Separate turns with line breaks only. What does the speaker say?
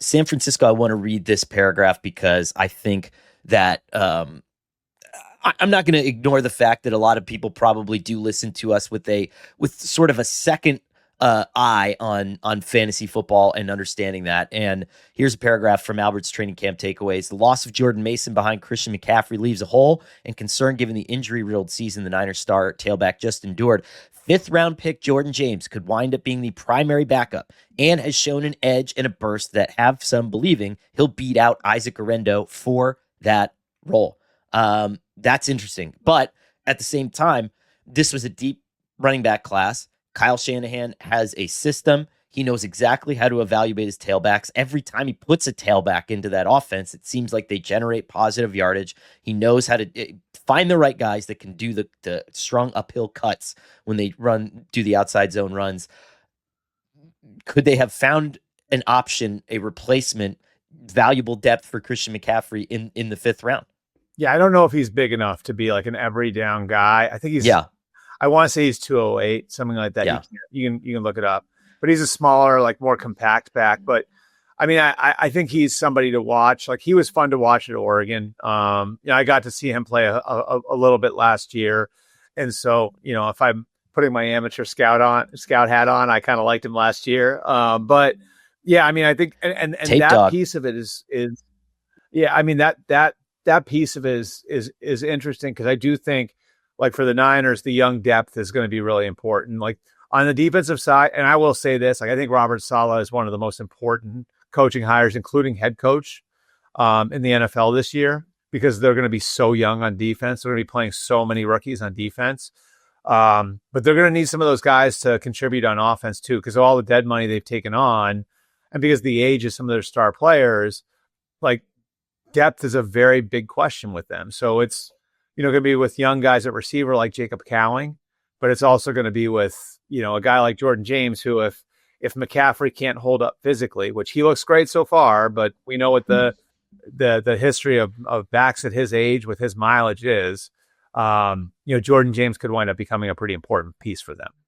San Francisco, I want to read this paragraph because I think that I'm not going to ignore the fact that a lot of people probably do listen to us with sort of a second eye on fantasy football and understanding that. And here's a paragraph from Albert's training camp takeaways. The loss of Jordan Mason behind Christian McCaffrey leaves a hole and concern given the injury-riddled season the Niners star tailback just endured. Fifth-round pick Jordan James could wind up being the primary backup and has shown an edge and a burst that have some believing he'll beat out Isaac Orendo for that role. That's interesting. But at the same time, this was a deep running back class. Kyle Shanahan has a system. He knows exactly how to evaluate his tailbacks. Every time he puts a tailback into that offense, it seems like they generate positive yardage. He knows how to find the right guys that can do the strong uphill cuts when they do the outside zone runs. Could they have found an option, a replacement, valuable depth for Christian McCaffrey in the fifth round?
Yeah, I don't know if he's big enough to be like an every down guy. I think he's I want to say he's 208, something like that.
Yeah.
You can look it up. But he's a smaller, like more compact back. But I mean, I think he's somebody to watch. Like he was fun to watch at Oregon. I got to see him play a little bit last year. And so, if I'm putting my amateur scout hat on, I kind of liked him last year. But yeah, I mean, I think and that dog. Piece of it is yeah, I mean that piece of it is interesting because I do think like for the Niners, the young depth is going to be really important. Like on the defensive side, and I will say this, like I think Robert Saleh is one of the most important coaching hires, including head coach in the NFL this year, because they're going to be so young on defense. They're going to be playing so many rookies on defense. But they're going to need some of those guys to contribute on offense too, because of all the dead money they've taken on. And because of the age of some of their star players, like depth is a very big question with them. So it's, going to be with young guys at receiver like Jacob Cowing, but it's also going to be with, a guy like Jordan James, who if McCaffrey can't hold up physically, which he looks great so far, but we know what the history of backs at his age with his mileage is, Jordan James could wind up becoming a pretty important piece for them.